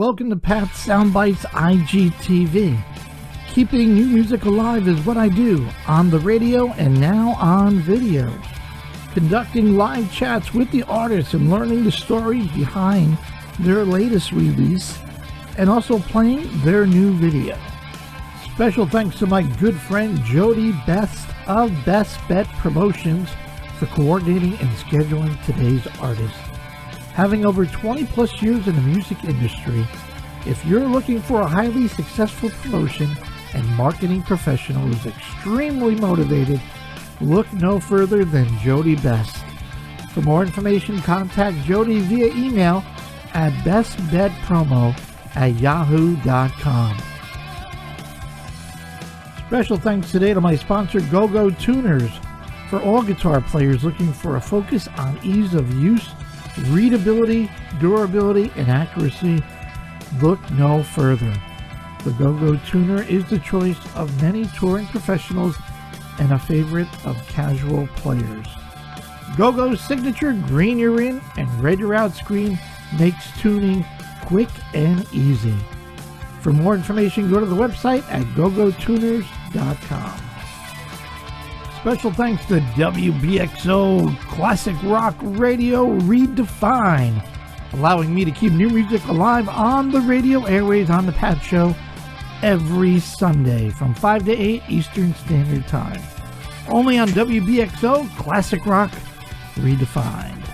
Welcome to Pat's Soundbites IGTV. Keeping new music alive is what I do on the radio and now on video. Conducting live chats with the artists and learning the story behind their latest release and also playing their new video. Special thanks to my good friend Jody Best of Best Bet Promotions for coordinating and scheduling today's artist. Having over 20 plus years in the music industry, if you're looking for a highly successful promotion and marketing professional who's extremely motivated, look no further than Jody Best. For more information, contact Jody via email at bestbetpromo@yahoo.com. Special thanks today to my sponsor, Go-Go Tuners. For all guitar players looking for a focus on ease of use, readability, durability, and accuracy, look no further. The Go-Go Tuner is the choice of many touring professionals and a favorite of casual players. Go-Go's signature green you're in and red you're out screen makes tuning quick and easy. For more information, go to the website at gogotuners.com. Special thanks to WBXO Classic Rock Radio Redefined, allowing me to keep new music alive on the radio airways on the Pat Show every Sunday from 5 to 8 Eastern Standard Time. Only on WBXO Classic Rock Redefined.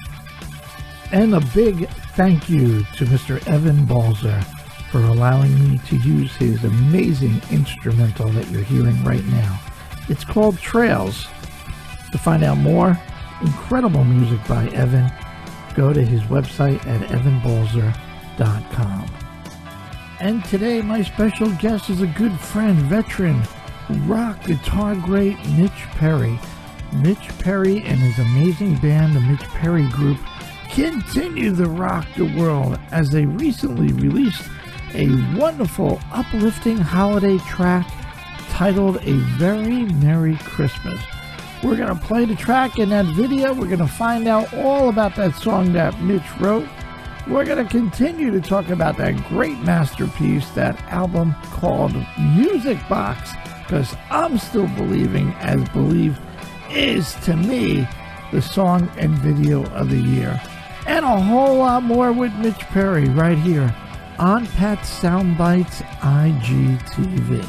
And a big thank you to Mr. Evan Balzer for allowing me to use his amazing instrumental that you're hearing right now. It's called Trails. To find out more incredible music by Evan, go to his website at evanbalzer.com. And today my special guest is a good friend, veteran, rock guitar great Mitch Perry. Mitch Perry and his amazing band, the Mitch Perry Group, continue to rock the world as they recently released a wonderful, uplifting holiday track titled A Very Merry Christmas. We're going to play the track in that video. We're going to find out all about that song that Mitch wrote. We're going to continue to talk about that great masterpiece, that album called Music Box, because I'm still believing, as Believe is to me the song and video of the year. And a whole lot more with Mitch Perry right here on Pat's Soundbites IGTV.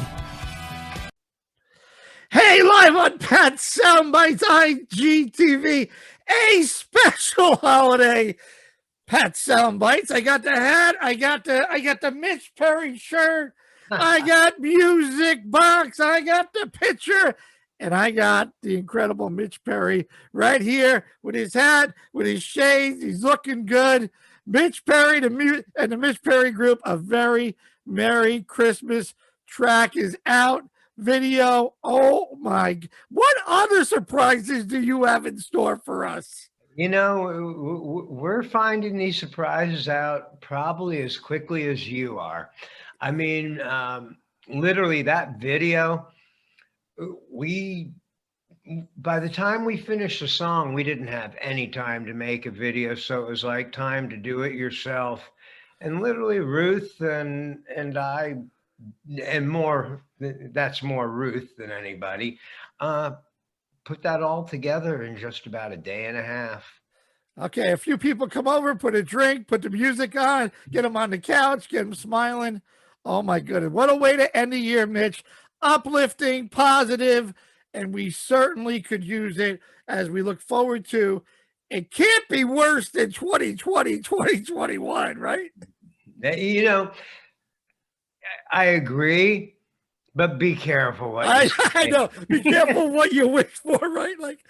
Hey, live on Pat's Soundbites IGTV, a special holiday Pat's Soundbites. I got the hat, I got the Mitch Perry shirt, I got Music Box, I got the picture, and I got the incredible Mitch Perry right here with his hat, with his shades. He's looking good. Mitch Perry and the Mitch Perry Group, A Very Merry Christmas track is out. Video. Oh my, what other surprises do you have in store for us? You know, we're finding these surprises out probably as quickly as you are. I mean, literally that video, by the time we finished the song, we didn't have any time to make a video. So it was like time to do it yourself. And literally Ruth and I, and more, that's more Ruth than anybody, put that all together in just about a day and a half. Okay, a few people come over, put a drink, put the music on, get them on the couch, get them smiling. Oh my goodness, what a way to end the year, Mitch. Uplifting, positive, and we certainly could use it as we look forward to. It can't be worse than 2020, 2021, right? You know, I agree, but be careful. I know. Be careful what you wish for, right? Like,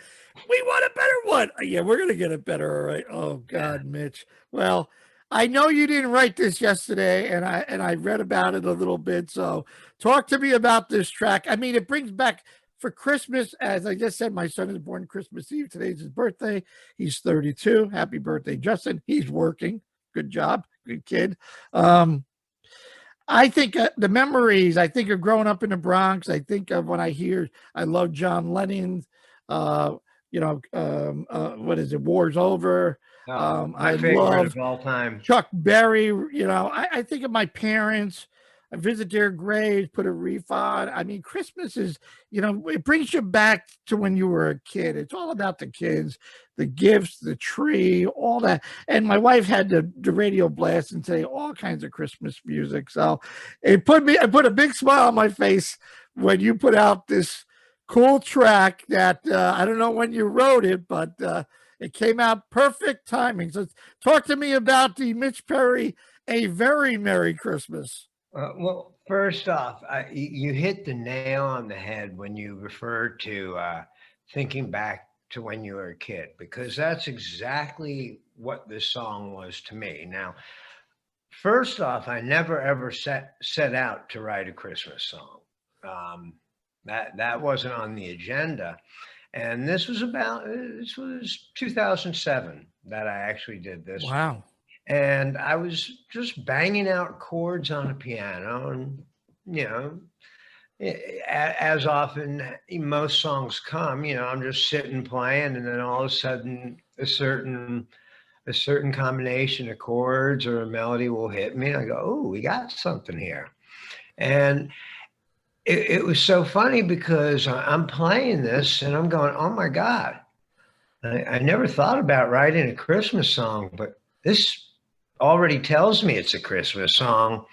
we want a better one. Yeah, we're going to get it better, all right? Oh, God, Mitch. Well, I know you didn't write this yesterday, and I read about it a little bit, so talk to me about this track. I mean, it brings back for Christmas, as I just said, my son is born Christmas Eve. Today's his birthday. He's 32. Happy birthday, Justin. He's working. Good job. Good kid. I think the memories, I think of growing up in the Bronx. I think of when I love John Lennon, what is it? War's Over. Oh, my I favorite love of all time. Chuck Berry. You know, I think of my parents. I visit their graves, put a wreath on. I mean, Christmas is, you know, it brings you back to when you were a kid. It's all about the kids, the gifts, the tree, all that. And my wife had the radio blast and say all kinds of Christmas music. So it put a big smile on my face when you put out this cool track that I don't know when you wrote it, but it came out perfect timing. So talk to me about the Mitch Perry, A Very Merry Christmas. Well, first off, you hit the nail on the head when you referred to thinking back to when you were a kid, because that's exactly what this song was to me. Now, first off, I never ever set out to write a Christmas song. Um, that wasn't on the agenda, and this was 2007 that I actually did this. Wow. And I was just banging out chords on a piano, and you know, as often most songs come, you know, I'm just sitting playing, and then all of a sudden, a certain combination of chords or a melody will hit me, and I go, "Oh, we got something here." And it was so funny because I'm playing this, and I'm going, "Oh my God." I never thought about writing a Christmas song, but this already tells me it's a Christmas song.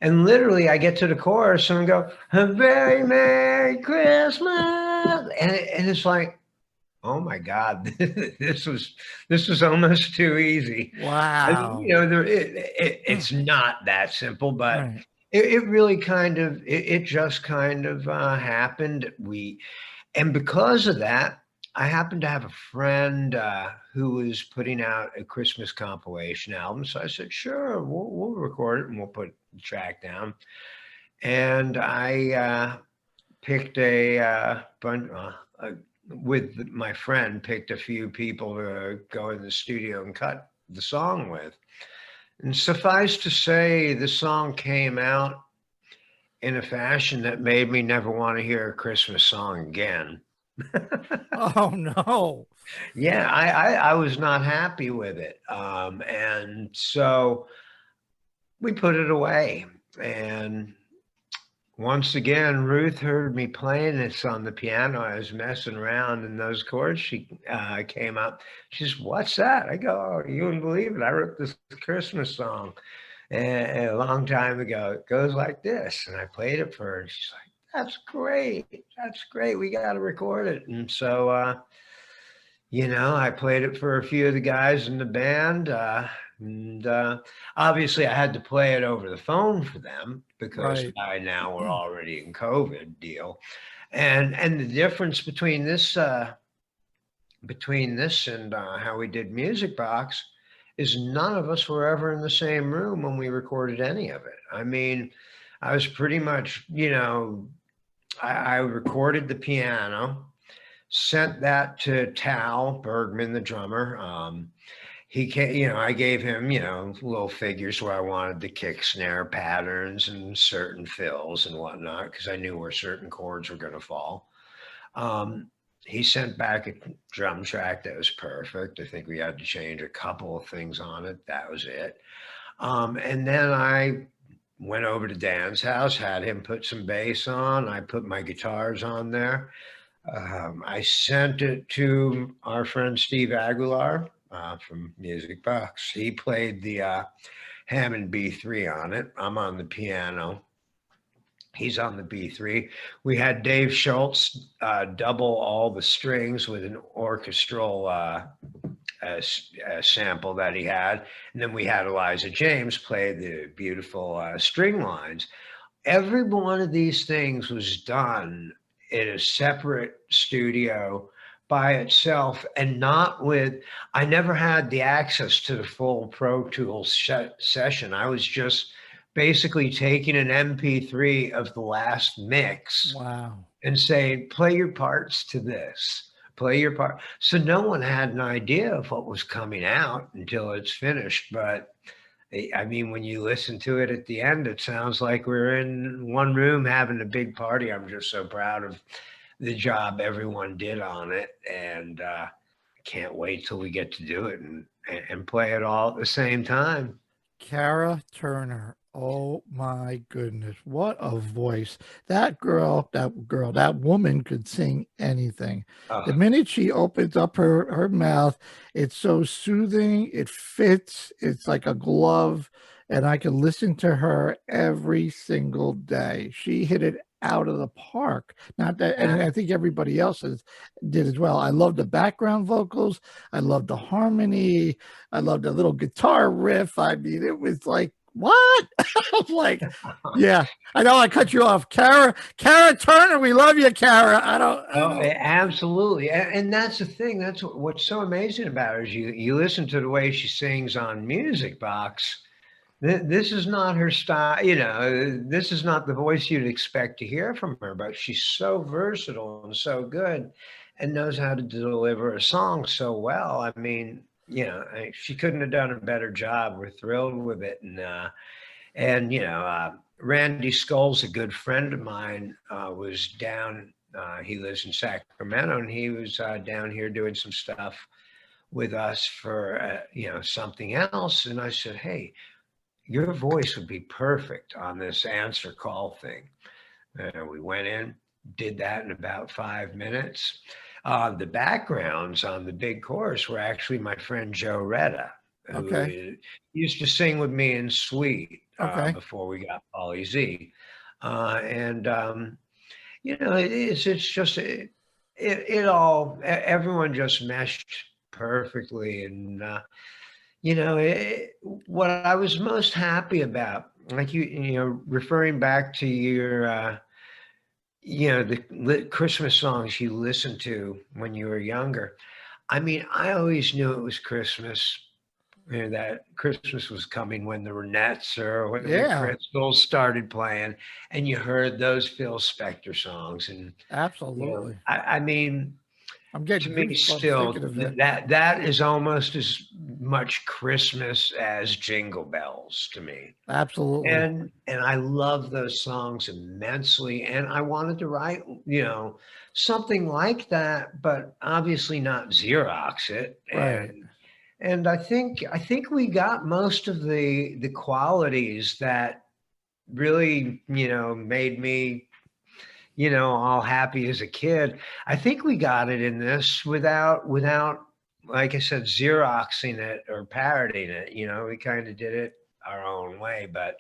And literally, I get to the chorus and I go, "A very Merry Christmas," and it's like, oh my God, this was almost too easy. I mean, Wow. you know, it's not that simple, but Right. it really kind of it just kind of happened. And because of that, I happened to have a friend who was putting out a Christmas compilation album. So I said, sure, we'll record it and we'll put the track down. And I picked with my friend, picked a few people to go in the studio and cut the song with. And suffice to say, the song came out in a fashion that made me never want to hear a Christmas song again. Oh no. Yeah, I was not happy with it. And so we put it away. And once again, Ruth heard me playing this on the piano. I was messing around and those chords she came up. She says, "What's that?" I go, "Oh, you wouldn't believe it. I wrote this Christmas song a long time ago. It goes like this." And I played it for her. And she's like, "That's great. That's great. We got to record it." And so, you know, I played it for a few of the guys in the band. And obviously, I had to play it over the phone for them because Right. by now we're already in COVID deal. And the difference between this and how we did Music Box is none of us were ever in the same room when we recorded any of it. I mean, I was pretty much, you know, I recorded the piano, sent that to Tal Bergman, the drummer. He can, you know, I gave him, you know, little figures where I wanted the kick snare patterns and certain fills and whatnot, because I knew where certain chords were going to fall. He sent back a drum track that was perfect. I think we had to change a couple of things on it. That was it. And then I went over to Dan's house, had him put some bass on. I put my guitars on there. I sent it to our friend Steve Aguilar from Music Box. He played the Hammond B3 on it. I'm on the piano. He's on the B3. We had Dave Schultz double all the strings with an orchestral sample that he had. And then we had Eliza James play the beautiful string lines. Every one of these things was done in a separate studio by itself and not with, I never had the access to the full Pro Tools session. I was just basically taking an MP3 of the last mix Wow. and saying, play your parts to this, play your part. So no one had an idea of what was coming out until it's finished. But I mean, when you listen to it at the end, it sounds like we're in one room having a big party. I'm just so proud of the job everyone did on it. And can't wait till we get to do it and play it all at the same time. Cara Turner. Oh my goodness. What a voice. That woman could sing anything. The Oh, minute she opens up her mouth, it's so soothing. It fits. It's like a glove. And I can listen to her every single day. She hit it out of the park. Not that, and I think everybody else did as well. I love the background vocals. I love the harmony. I loved the little guitar riff. I mean, it was like, what? I'm like, yeah, I know I cut you off. Cara Turner, we love you, Cara. oh, absolutely. And that's the thing. That's what's so amazing about her is you listen to the way she sings on Music Box. This is not her style, you know, this is not the voice you'd expect to hear from her, but she's so versatile and so good and knows how to deliver a song so well. I mean, you know, she couldn't have done a better job. We're thrilled with it. And you know, Randy Skoll's a good friend of mine, was down, he lives in Sacramento, and he was down here doing some stuff with us for, you know, something else. And I said, hey, your voice would be perfect on this answer call thing. We went in, did that in about 5 minutes. The backgrounds on the big chorus were actually my friend Joe Retta, okay. who used to sing with me in Sweet Okay. before we got Pauly Z. And you know, it's just it all everyone just meshed perfectly, and you know, what I was most happy about, like you know, referring back to your, you know, the Christmas songs you listened to when you were younger. I mean, I always knew it was Christmas, you know, that Christmas was coming when the Ronettes or when the Yeah, Crystals started playing, and you heard those Phil Spector songs, and you know, absolutely. I mean, I'm to getting me goosebumps thinking still of it. that is almost as much Christmas as Jingle Bells to me. Absolutely. And I love those songs immensely, and I wanted to write, you know, something like that, but obviously not Xerox it. Right. And I think we got most of the qualities that really, you know, made me, you know, all happy as a kid. I think we got it in this without, like I said, Xeroxing it or parodying it. You know, we kind of did it our own way. But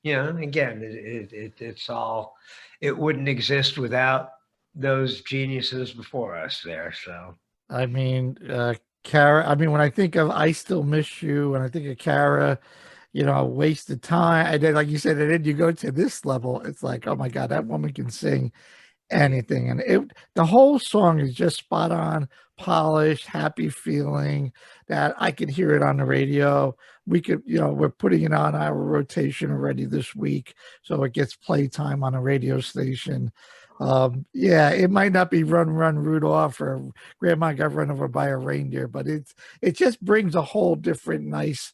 you know, again, it's all, it wouldn't exist without those geniuses before us there. So I mean, Cara, I mean, when I think of I Still Miss You, when I think of Cara, wasted time. And then, like you said, and then you go to this level, it's like, oh my God, that woman can sing anything. And the whole song is just spot on, polished, happy feeling that I could hear it on the radio. We could, we're putting it on our rotation already this week. So it gets playtime on a radio station. Yeah, it might not be Run, Run, Rudolph or Grandma Got Run Over by a Reindeer, but it just brings a whole different, nice,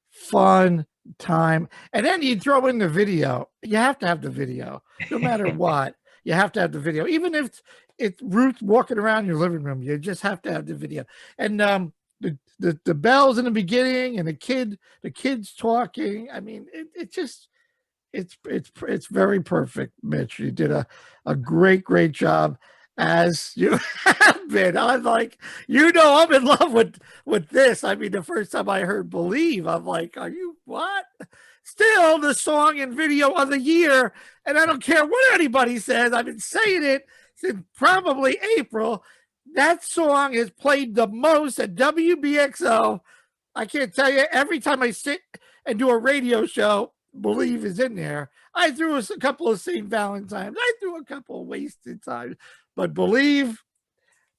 fun time. And then you throw in the video. You have to have the video, no matter what. You have to have the video, even if it's Ruth walking around your living room. You just have to have the video. And the bells in the beginning, and the kids talking. I mean, it just it's very perfect, Mitch. You did a great job as you have been. I'm like, I'm in love with this. I mean, the first time I heard "Believe," I'm like, are you what? Still the song and video of the year, and I don't care what anybody says. I've been saying it since probably April. That song is played the most at WBXO. I can't tell you, every time I sit and do a radio show, Believe is in there. I threw a couple of St. Valentine's. I threw a couple of wasted times. But Believe,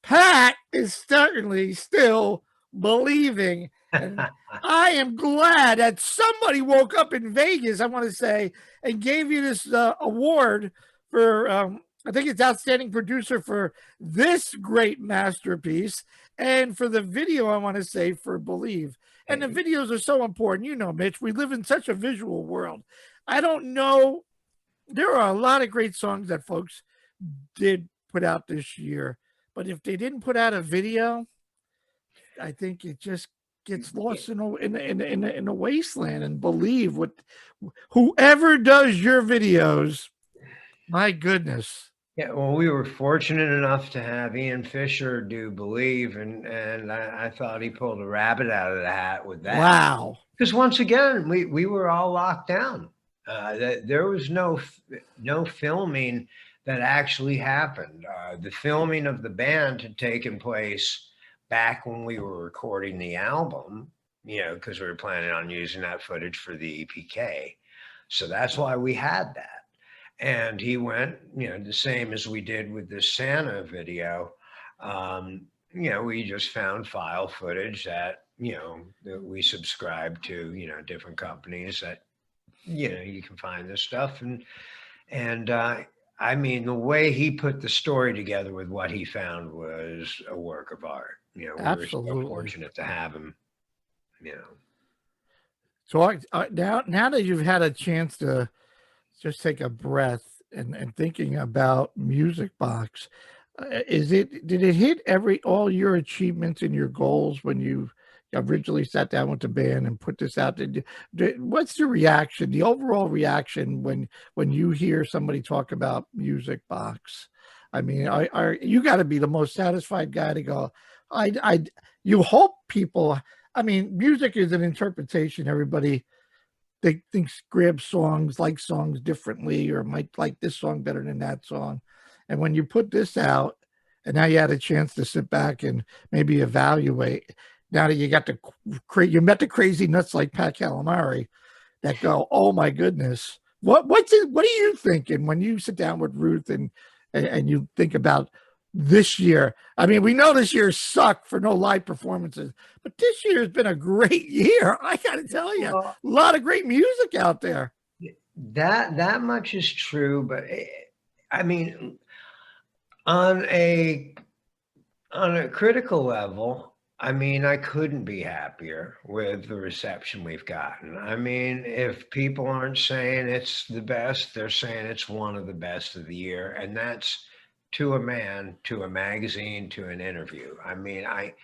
Pat is certainly still believing. And I am glad that somebody woke up in Vegas, I want to say, and gave you this award for, I think it's Outstanding Producer for this great masterpiece, and for the video, I want to say, for Believe. And the videos are so important. Mitch, we live in such a visual world. I don't know. There are a lot of great songs that folks did put out this year, but if they didn't put out a video, I think it just gets lost in the wasteland. And believe what whoever does your videos, my goodness. Yeah, well, we were fortunate enough to have Ian Fisher do Believe, and I thought he pulled a rabbit out of the hat with that. Wow. Because once again, we were all locked down. There was no filming that actually happened. The filming of the band had taken place back when we were recording the album, because we were planning on using that footage for the EPK. So that's why we had that. And he went, the same as we did with the Santa video. We just found file footage that that we subscribe to, different companies that you can find this stuff. And I mean, the way he put the story together with what he found was a work of art. We were so Absolutely. fortunate to have him. So now that you've had a chance to just take a breath and thinking about Music Box, did it hit all your achievements and your goals when you originally sat down with the band and put this out? What's the reaction, the overall reaction when you hear somebody talk about Music Box? I mean, you got to be the most satisfied guy to go. You hope people. I mean, music is an interpretation. Everybody they thinks grabs songs, like songs differently, or might like this song better than that song. And when you put this out, and now you had a chance to sit back and maybe evaluate. Now that you got you met the crazy nuts like Pat Calamari that go, oh my goodness, what are you thinking when you sit down with Ruth and you think about this year? I mean, we know this year sucked for no live performances, but this year has been a great year. I got to tell you, a lot of great music out there. That much is true, but I mean, on a critical level, I mean, I couldn't be happier with the reception we've gotten. I mean, if people aren't saying it's the best, they're saying it's one of the best of the year, and that's to a man, to a magazine, to an interview. I mean, I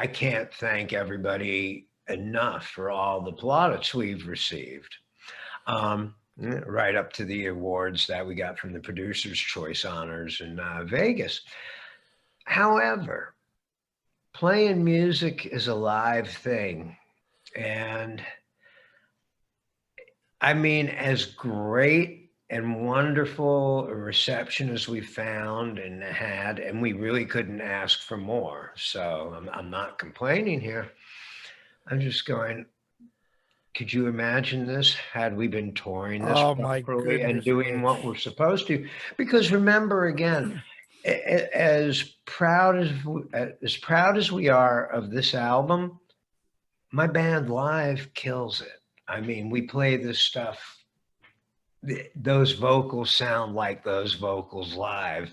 can't thank everybody enough for all the plaudits we've received. Right up to the awards that we got from the Producers' Choice Honors in Vegas. However, playing music is a live thing. And I mean, as great and wonderful a reception as we found and had, and we really couldn't ask for more. So I'm not complaining here. I'm just going, could you imagine this had we been touring this properly and doing what we're supposed to? Because remember, again, as proud as we are of this album, my band live kills it. I mean, we play this stuff. Those vocals sound like those vocals live.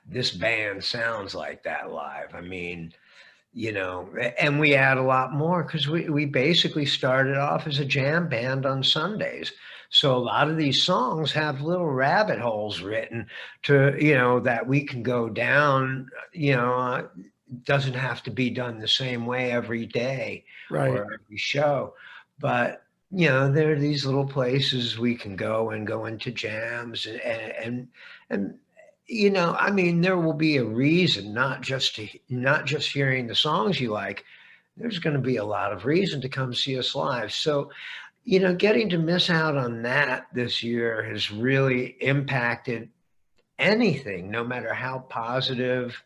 This band sounds like that live. I mean, and we add a lot more because we basically started off as a jam band on Sundays. So a lot of these songs have little rabbit holes written to, that we can go down, doesn't have to be done the same way every day or every show. But, there are these little places we can go into jams and I mean, there will be a reason, not just hearing the songs you like. There's going to be a lot of reason to come see us live. So, getting to miss out on that this year has really impacted anything, no matter how positive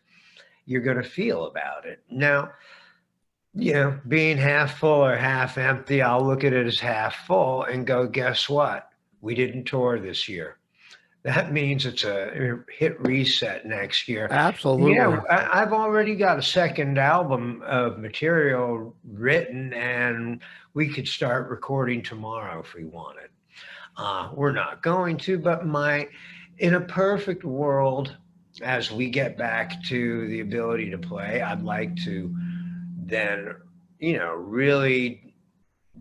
you're going to feel about it. Now, being half full or half empty, I'll look at it as half full and go, guess what? We didn't tour this year. That means it's a hit reset next year. Absolutely. Yeah, I've already got a second album of material written, and we could start recording tomorrow if we wanted. We're not going to, but in a perfect world, as we get back to the ability to play, I'd like to then, really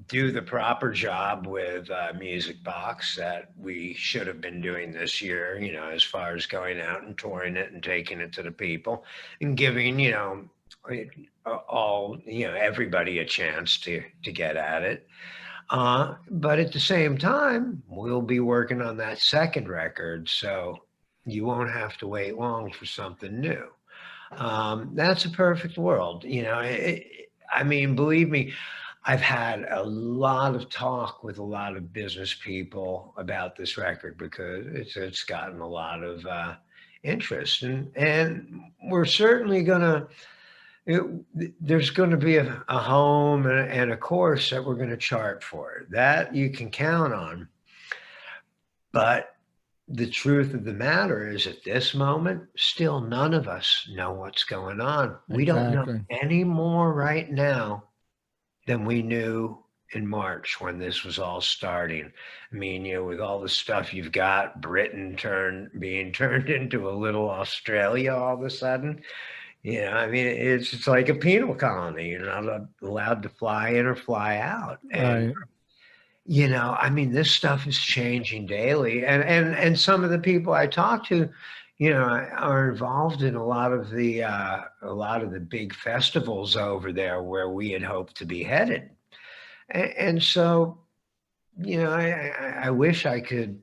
do the proper job with Music Box that we should have been doing this year, as far as going out and touring it and taking it to the people and giving, all, everybody a chance to get at it. But at the same time, we'll be working on that second record, so you won't have to wait long for something new. That's a perfect world. I mean, believe me, I've had a lot of talk with a lot of business people about this record because it's gotten a lot of interest, and we're certainly gonna. There's going to be a home and a course that we're going to chart for it. That you can count on. But the truth of the matter is, at this moment, still none of us know what's going on. We don't know Exactly. any more right now than we knew in March when this was all starting. I mean, with all the stuff you've got, Britain being turned into a little Australia all of a sudden. I mean, it's like a penal colony. You're not allowed to fly in or fly out. And Right. I mean, this stuff is changing daily. And some of the people I talk to, are involved in a lot of the big festivals over there where we had hoped to be headed. And so, I wish I could,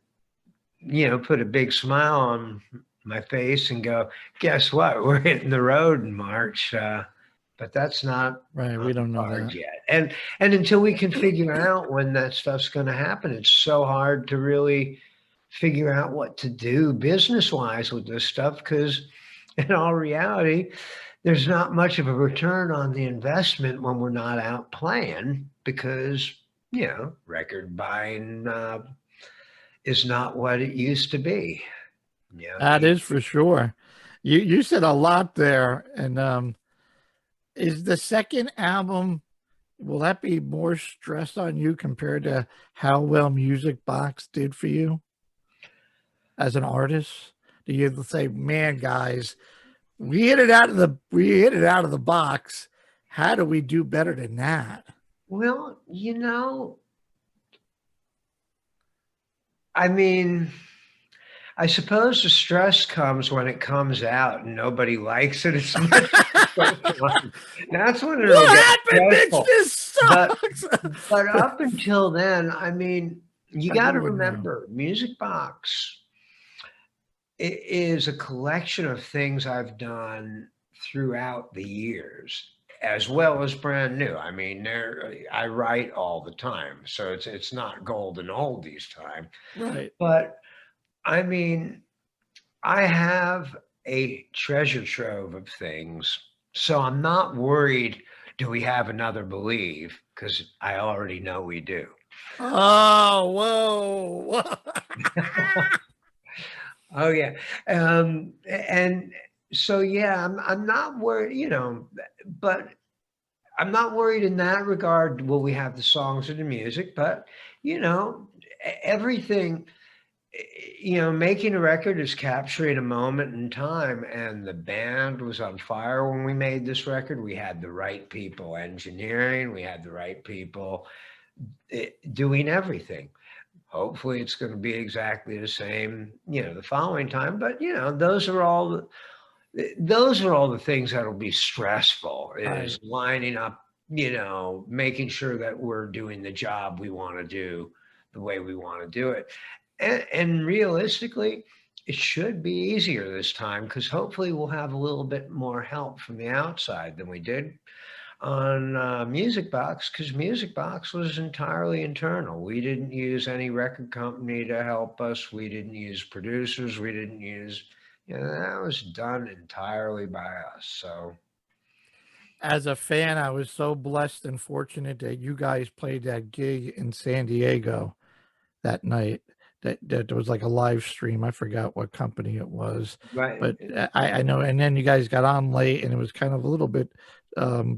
put a big smile on my face and go, guess what? We're hitting the road in March. But that's not Right. on We the don't know cards that. yet. And until we can figure out when that stuff's going to happen, it's so hard to really figure out what to do business wise with this stuff because in all reality, there's not much of a return on the investment when we're not out playing because, record buying is not what it used to be. That is for sure. You said a lot there, and is the second album, will that be more stress on you compared to how well Music Box did for you as an artist? Do you say, man, guys, we hit it out of the box. How do we do better than that? Well, I mean, I suppose the stress comes when it comes out and nobody likes it as much as the first one. That's when it'll What get happened, Mitch? stressful. This But sucks. but up until then, I mean, you got You to wouldn't know. remember, Music Box is a collection of things I've done throughout the years, as well as brand new. I mean, I write all the time, so it's not golden oldies time. Right. But I mean, I have a treasure trove of things, so I'm not worried. Do we have another Believe? Because I already know we do. Oh, whoa. Oh yeah, and so yeah, I'm not worried, but I'm not worried in that regard. Will we have the songs or the music? But everything. Making a record is capturing a moment in time, and the band was on fire when we made this record. We had the right people engineering, we had the right people doing everything. Hopefully, it's going to be exactly the same, the following time. But those are all the things that'll be stressful Right. is lining up, making sure that we're doing the job we want to do the way we want to do it. And realistically, it should be easier this time because hopefully we'll have a little bit more help from the outside than we did on Music Box because Music Box was entirely internal. We didn't use any record company to help us. We didn't use producers. We didn't use, that was done entirely by us. So, As a fan, I was so blessed and fortunate that you guys played that gig in San Diego that night. That was like a live stream. I forgot what company it was, right. but I know. And then you guys got on late, and it was kind of a little bit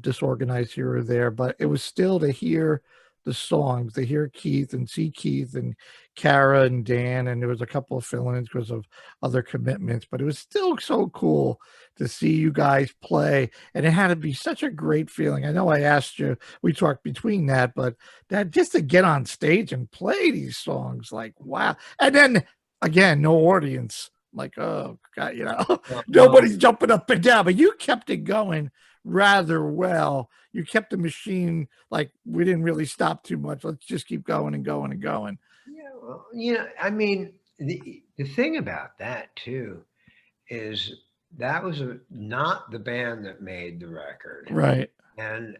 disorganized here or there. But it was still to hear the songs, to hear Keith and see Keith and Kara and Dan, and there was a couple of fill-ins because of other commitments. But it was still so cool to see you guys play, and it had to be such a great feeling. I know I asked you, we talked between that, but that just to get on stage and play these songs, like wow. And then again, no audience, like, oh god, Well, nobody's jumping up and down, but you kept it going rather well. You kept the machine, like, we didn't really stop too much. Let's just keep going and going and going. Yeah, well, I mean, the thing about that too is that was not the band that made the record. Right. And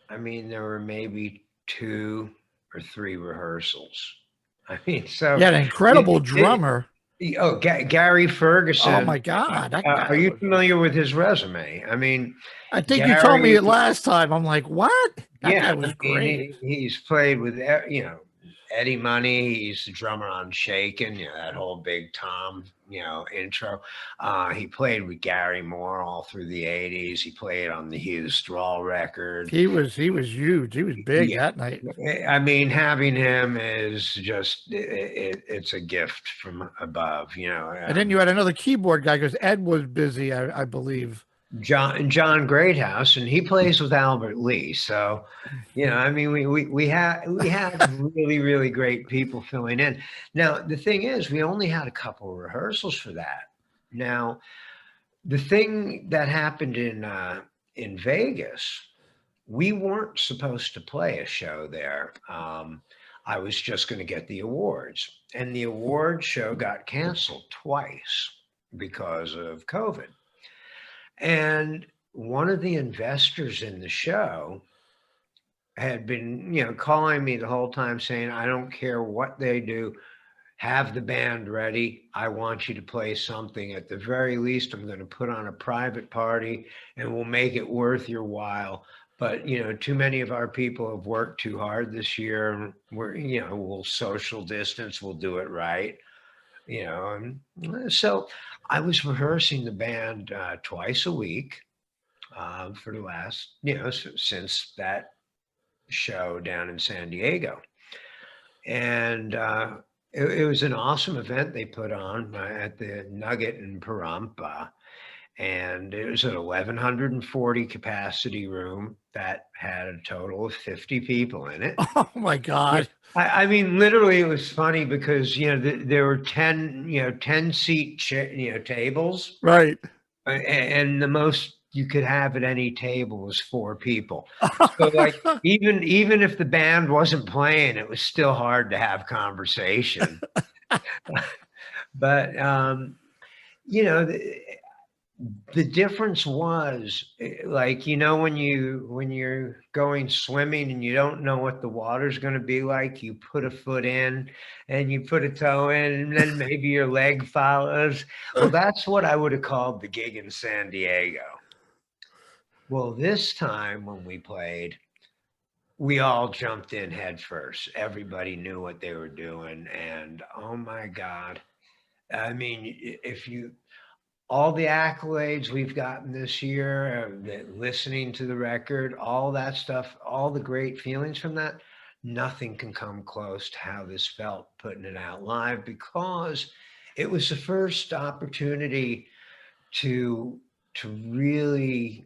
I mean, there were maybe 2 or 3 rehearsals. I mean, so Yeah, an incredible drummer. Gary Oh Ferguson. my God, that Are guy you was. familiar with his resume? I mean, I think you told me Gary. it last time. I'm like, what? That guy Yeah, was I mean, great. he's played with Eddie Money. He's the drummer on Shakin', that whole Big Tom, intro. He played with Gary Moore all through the '80s. He played on the Hughes Straw record. He was huge. He was big Yeah, that night. I mean, having him is just it's a gift from above. And then you had another keyboard guy because Ed was busy, I believe. John Greathouse, and he plays with Albert Lee. So, I mean, we have really really great people filling in. Now, the thing is, we only had a couple of rehearsals for that. Now, the thing that happened in Vegas, we weren't supposed to play a show there. I was just going to get the awards, and the award show got canceled twice because of COVID. And one of the investors in the show had been, calling me the whole time saying, I don't care what they do, have the band ready. I want you to play something. At the very least, I'm going to put on a private party and we'll make it worth your while. But, too many of our people have worked too hard this year. We'll social distance, we'll do it right. And so I was rehearsing the band twice a week for the last, since that show down in San Diego. And it was an awesome event they put on at the Nugget in Pahrump. And it was an 1,140 capacity room that had a total of 50 people in it. Oh my God. I mean, literally, it was funny because there were 10 seat tables, Right. and the most you could have at any table was 4 people. So, like, even if the band wasn't playing, it was still hard to have conversation. But the difference was like, when you're going swimming and you don't know what the water's going to be like, you put a foot in and you put a toe in and then maybe your leg follows. Well, that's what I would have called the gig in San Diego. Well, this time when we played, we all jumped in head first. Everybody knew what they were doing, and oh my God, I mean, if you all the accolades we've gotten this year, listening to the record, all that stuff, all the great feelings from that, nothing can come close to how this felt putting it out live, because it was the first opportunity to really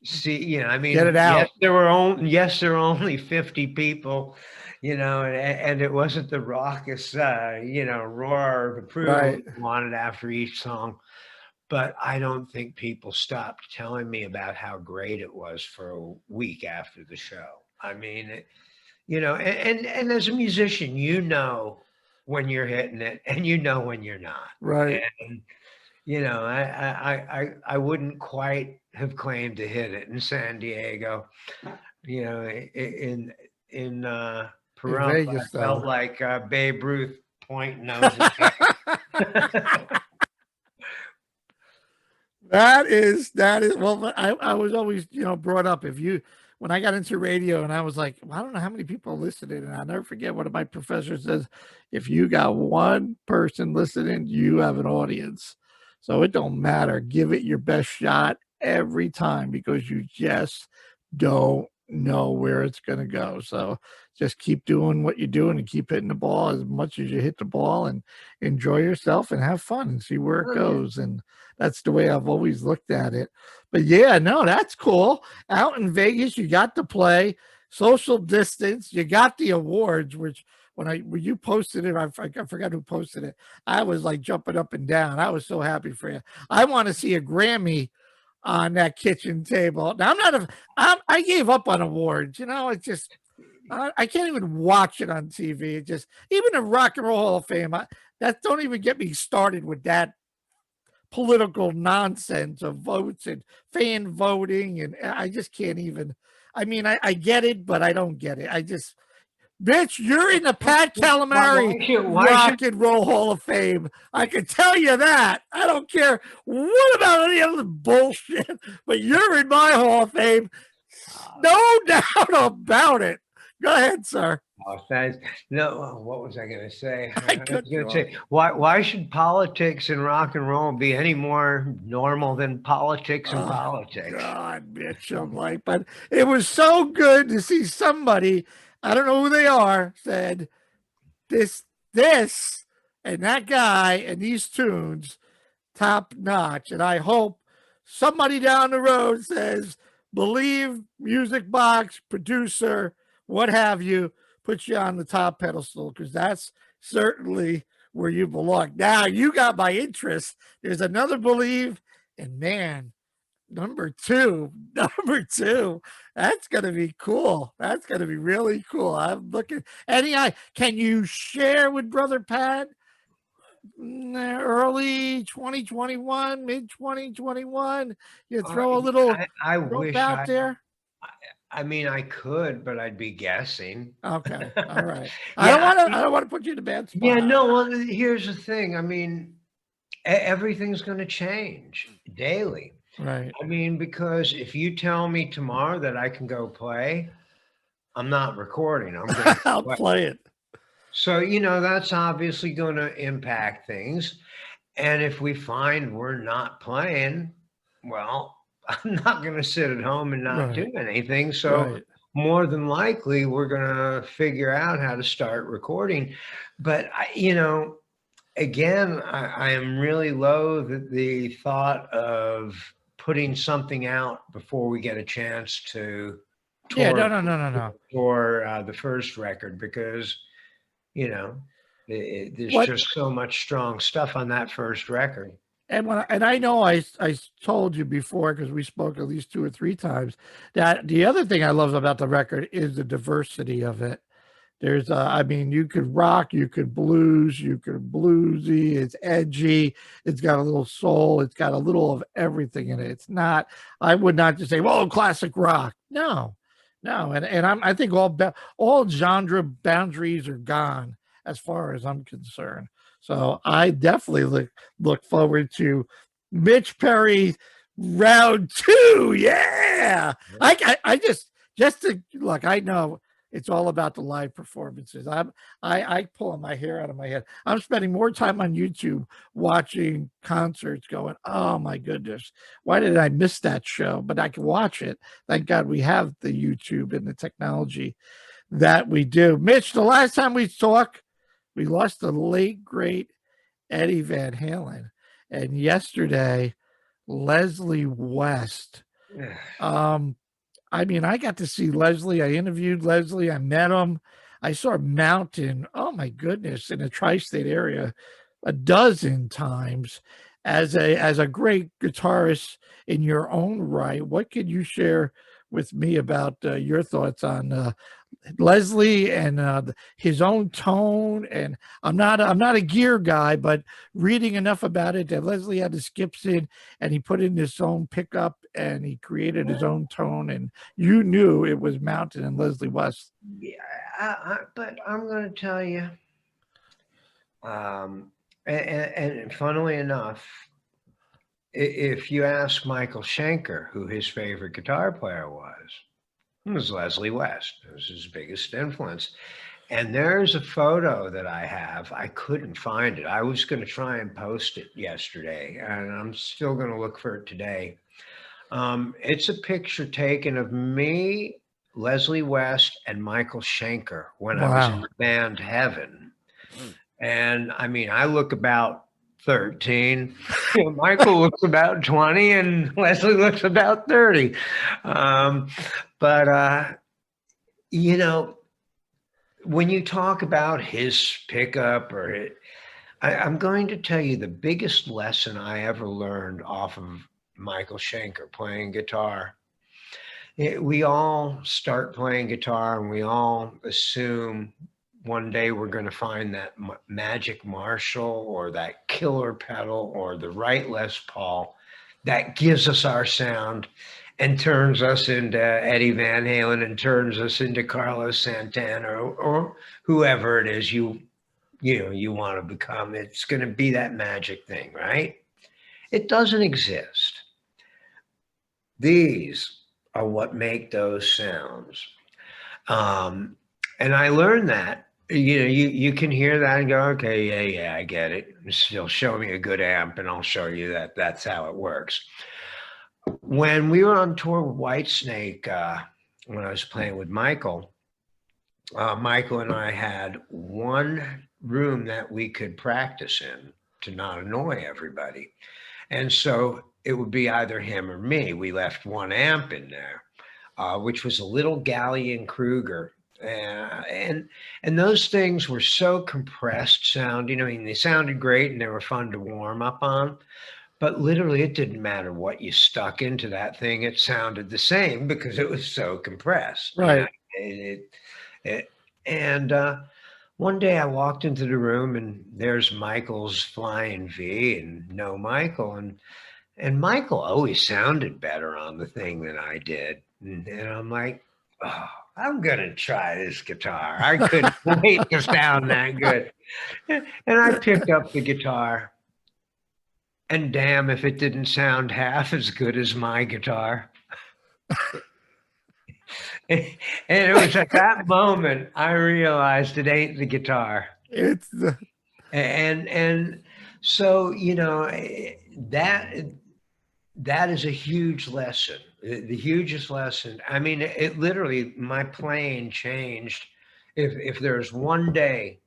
see, I Get mean, it out. there were only 50 people, and it wasn't the raucous, roar of approval Right. we wanted after each song. But I don't think people stopped telling me about how great it was for a week after the show. I mean, and as a musician, when you're hitting it and when you're not. Right. And I wouldn't quite have claimed to hit it in San Diego. In In Pahrump, I Vegas, felt though. like Babe Ruth pointing noses up. That is well, I was always, brought up, when I got into radio, and I was like, well, I don't know how many people are listening, and I'll never forget one of my professors says, if you got one person listening, you have an audience. So it don't matter. Give it your best shot every time, because you just don't know where it's going to go. So just keep doing what you're doing and keep hitting the ball as much as you hit the ball, and enjoy yourself and have fun and see where it Oh, yeah. goes. And that's the way I've always looked at it. But yeah, no, that's cool. Out in Vegas, you got to play, social distance, you got the awards, which when you posted it, I forgot who posted it. I was like jumping up and down. I was so happy for you. I want to see a Grammy on that kitchen table. Now I gave up on awards. You know, it's just I can't even watch it on TV. It just even the Rock and Roll Hall of Fame. That don't even get me started with that political nonsense of votes and fan voting, and I just can't even. I mean, I get it, but I don't get it. I just Bitch, you're in the Pat Calamari Why should Rock and Roll Hall of Fame. I can tell you that. I don't care what about any other bullshit, but you're in my Hall of Fame. No doubt about it. Go ahead, sir. Oh, thanks. No, what was I going to say? I I was cut going you to off. say, why should politics and rock and roll be any more normal than politics and Oh, politics? God, bitch, I'm like, but it was so good to see somebody, I don't know who they are, said this, and that guy and these tunes top notch. And I hope somebody down the road says, believe music box, producer, what have you, puts you on the top pedestal, because that's certainly where you belong. Now you got my interest. There's another believe, and man, number two, that's gonna be cool. That's gonna be really cool. I'm looking. Can you share with Brother Pat early 2021, mid 2021? You throw a little I rope wish out there. I mean, I could, but I'd be guessing. Okay, all right. Yeah, I don't want to put you in a bad yeah, spot. no, well, here's the thing. I mean, everything's going to change daily. Right. I mean, because if you tell me tomorrow that I can go play, I'm not recording. I'm going to I'll play. play it. So, that's obviously going to impact things. And if we find we're not playing, well, I'm not going to sit at home and not do Right. anything. So, Right. more than likely, we're going to figure out how to start recording. But, again, I am really loath at the thought of putting something out before we get a chance to Yeah. tour No. for the first record, because you know there's What just so much strong stuff on that first record. and I know I told you before, because we spoke at least 2 or 3 times, that the other thing I love about the record is the diversity of it. There's I mean, you could rock, you could blues, you could bluesy, it's edgy, it's got a little soul, it's got a little of everything in it. It's not, I would not just say, well, classic rock. No, no. I think all genre boundaries are gone as far as I'm concerned. So I definitely look forward to Mitch Perry round two. Yeah. I just to look, I know it's all about the live performances. I pulling my hair out of my head. I'm spending more time on YouTube watching concerts going, oh my goodness, why did I miss that show? But I can watch it. Thank God we have the YouTube and the technology that we do. Mitch, the last time we talked, we lost the late, great Eddie Van Halen. And yesterday, Leslie West. I mean, I got to see Leslie. I interviewed Leslie. I met him. I saw Mountain, oh my goodness, in the tri-state area a dozen times as a great guitarist in your own right. What could you share with me about your thoughts on Leslie and his own tone? And I'm not a gear guy, but reading enough about it that Leslie had the skips in and he put in his own pickup and he created his own tone, and you knew it was Mountain and Leslie West. Yeah, but I'm going to tell you, and funnily enough, if you ask Michael Schenker who his favorite guitar player was, it was Leslie West. It was his biggest influence. And there's a photo that I have. I couldn't find it. I was going to try and post it yesterday, and I'm still going to look for it today. It's a picture taken of me, Leslie West, and Michael Schenker when I was in Wow. the band Heaven. And I mean, I look about 13. Michael looks about 20, and Leslie looks about 30. But when you talk about his pickup I'm going to tell you the biggest lesson I ever learned off of Michael Schenker playing guitar. We all start playing guitar and we all assume one day we're going to find that magic Marshall or that killer pedal or the right Les Paul that gives us our sound and turns us into Eddie Van Halen and turns us into Carlos Santana or whoever it is you want to become. It's going to be that magic thing, right? It doesn't exist. These are what make those sounds. Um, and I learned that. You can hear that and go, okay, yeah, I get it. Still show me a good amp, and I'll show you that that's how it works. When we were on tour with Whitesnake, when I was playing with Michael, Michael and I had one room that we could practice in to not annoy everybody. And so it would be either him or me. We left one amp in there, which was a little Gallion Kruger. And those things were so compressed sound. I mean, they sounded great and they were fun to warm up on. But literally, it didn't matter what you stuck into that thing. It sounded the same because it was so compressed. Right. And one day I walked into the room and there's Michael's Flying V and no Michael. And Michael always sounded better on the thing than I did. And I'm like, oh, I'm going to try this guitar. I couldn't wait to sound that good. And I picked up the guitar. And damn if it didn't sound half as good as my guitar. And it was at that moment I realized it ain't the guitar. It's the And so that is a huge lesson, the hugest lesson. I mean, it literally, my playing changed. If there's one day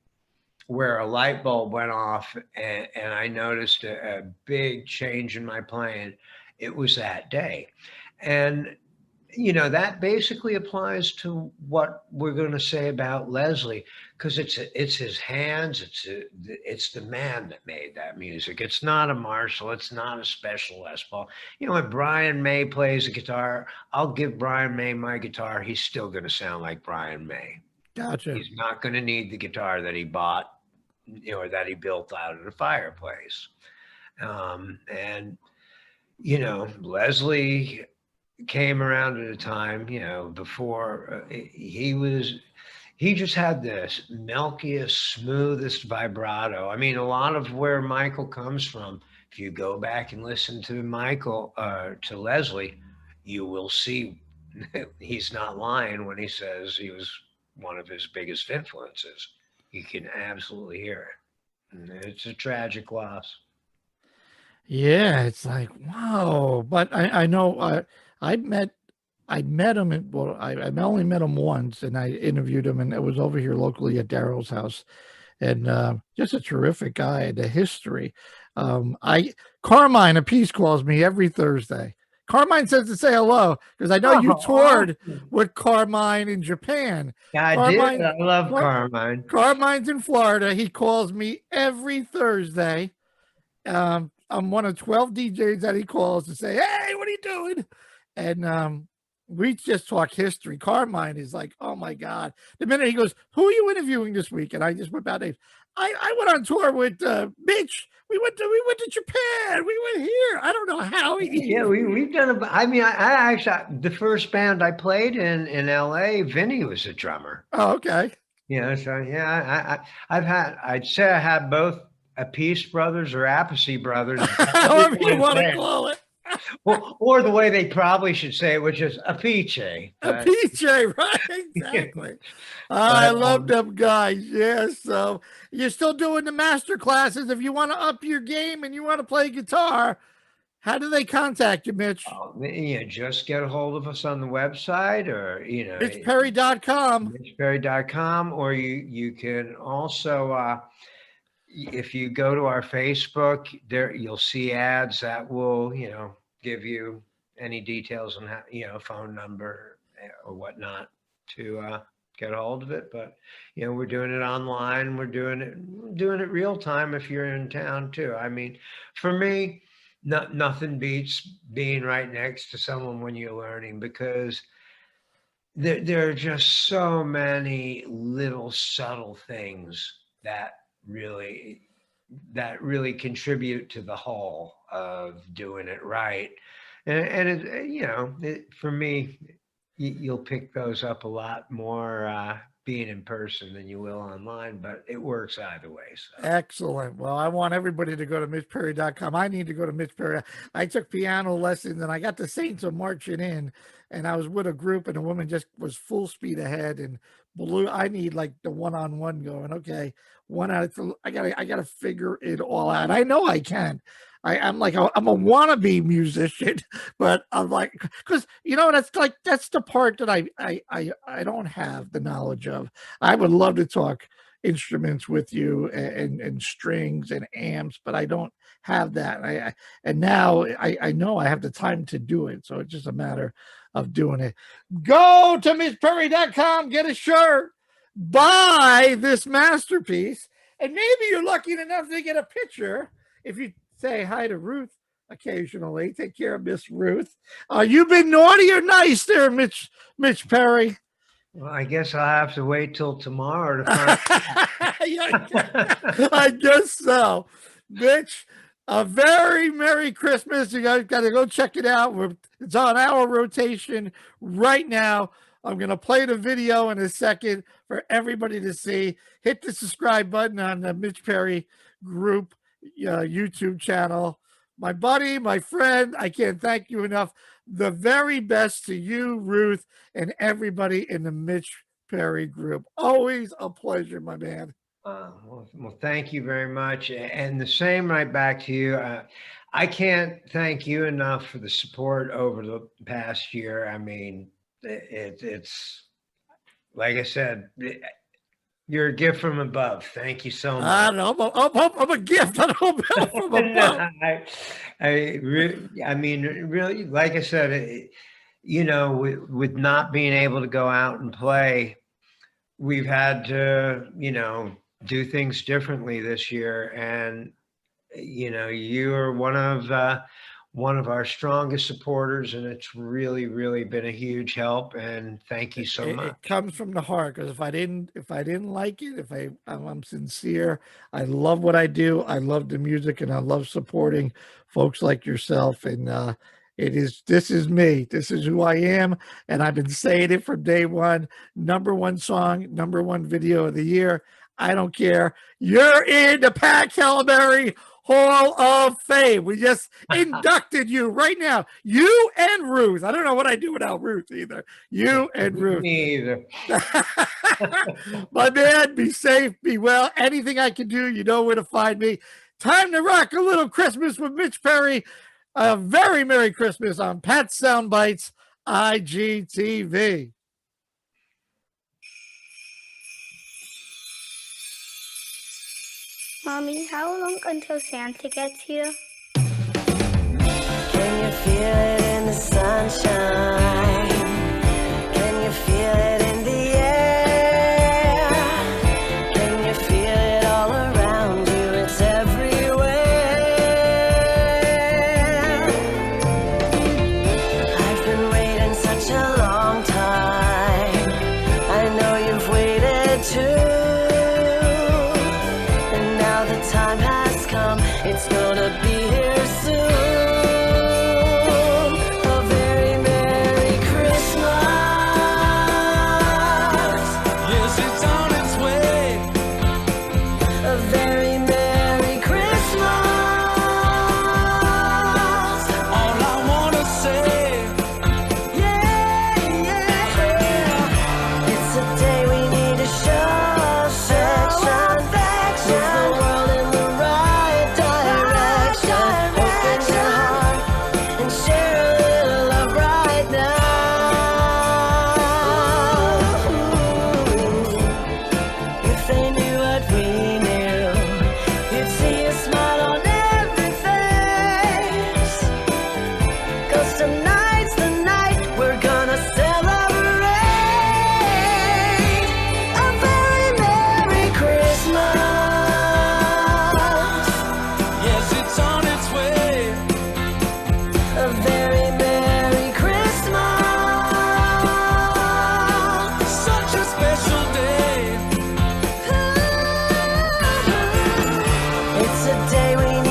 where a light bulb went off and I noticed a big change in my playing, it was that day. And that basically applies to what we're going to say about Leslie, because it's his hands, it's the man that made that music. It's not a Marshall, it's not a special Les Paul. When Brian May plays the guitar, I'll give Brian May my guitar, he's still going to sound like Brian May. Gotcha. He's not going to need the guitar that he bought, or that he built out of the fireplace. And Leslie came around at a time, before he just had this milkiest, smoothest vibrato. I mean, a lot of where Michael comes from, if you go back and listen to Michael, to Leslie, you will see he's not lying when he says he was one of his biggest influences. You can absolutely hear it. And it's a tragic loss. Yeah, it's like, wow. But I know I met him I only met him once and I interviewed him, and it was over here locally at Daryl's house. And just a terrific guy, the history. Carmine Apiece calls me every Thursday. Carmine says to say hello because I know you toured with Carmine in Japan. Yeah, Carmine, I love Carmine. Carmine's in Florida. He calls me every Thursday. I'm one of 12 DJs that he calls to say, hey, what are you doing? And we just talk history. Carmine is like, oh my God. The minute he goes, who are you interviewing this week? And I just went about it. I went on tour with Mitch. We went to Japan. We went here. I don't know how. We've done. I mean, I actually, the first band I played in LA, Vinny was a drummer. Oh, okay. So yeah, I'd say I had both Apiece brothers or Appice brothers. However you want to call it. or the way they probably should say it, which is Apice. Apice, right? Exactly. I love them guys. Yeah. So you're still doing the master classes. If you want to up your game and you want to play guitar, how do they contact you, Mitch? Just get a hold of us on the website, or MitchPerry.com. MitchPerry.com, or you can also if you go to our Facebook, there you'll see ads that will, give you any details on how, phone number or whatnot to get a hold of it. But we're doing it online. We're doing it real time if you're in town too. I mean, for me, nothing beats being right next to someone when you're learning, because there are just so many little subtle things that really contribute to the whole of doing it right. And it, for me, you'll pick those up a lot more being in person than you will online, but it works either way. So. Excellent. Well, I want everybody to go to mitchperry.com. I need to go to Mitch Perry. I took piano lessons and I got the Saints of Marching In, and I was with a group and a woman just was full speed ahead and blew. I need like the one-on-one going. Okay, one out of three. I gotta figure it all out. I know I can. I'm like I'm a wannabe musician, but I'm like, because that's the part that I don't have the knowledge of. I would love to talk instruments with you and strings and amps, but I don't have that. And now I know I have the time to do it, so it's just a matter of doing it. Go to mitchperry.com, get a shirt, buy this masterpiece, and maybe you're lucky enough to get a picture if you say hi to Ruth occasionally. Take care of Miss Ruth. You've been naughty or nice there, Mitch Perry? Well, I guess I'll have to wait till tomorrow to find Yeah, I guess so. Mitch, a very Merry Christmas. You guys got to go check it out. It's on our rotation right now. I'm going to play the video in a second for everybody to see. Hit the subscribe button on the Mitch Perry Group YouTube channel. My buddy, my friend, I can't thank you enough. The very best to you, Ruth, and everybody in the Mitch Perry Group. Always a pleasure, my man. Well, thank you very much. And the same right back to you. I can't thank you enough for the support over the past year. I mean, it's like I said, you're a gift from above. Thank you so much. I don't know. I'm a gift. I don't know from above. I mean, really, like I said, with not being able to go out and play, we've had to, do things differently this year. And, you are one of our strongest supporters, and it's really, really been a huge help. And thank you so much. It comes from the heart, because if I didn't like it, I'm sincere. I love what I do. I love the music, and I love supporting folks like yourself. And this is me. This is who I am, and I've been saying it from day one. #1 song, #1 video of the year. I don't care. You're in the Pat Calaberry Hall of Fame. We just inducted you right now. You and Ruth. I don't know what I do without Ruth either. You and Ruth. Me either. My man, be safe, be well. Anything I can do, you know where to find me. Time to rock a little Christmas with Mitch Perry. A very Merry Christmas on Pat Soundbites IGTV. Mommy, how long until Santa gets here? Can you feel it in the sunshine? Can you feel it in the air? Can you feel it all around you? It's everywhere. I've been waiting such a long time. I know you've waited too. Time has come, it's gonna be here soon. A very Merry Christmas. Yes, it's on its way. A very Merry Christmas. All I wanna say, yeah, yeah. It's a day we need to show affection. Move the world in the right direction. Open day we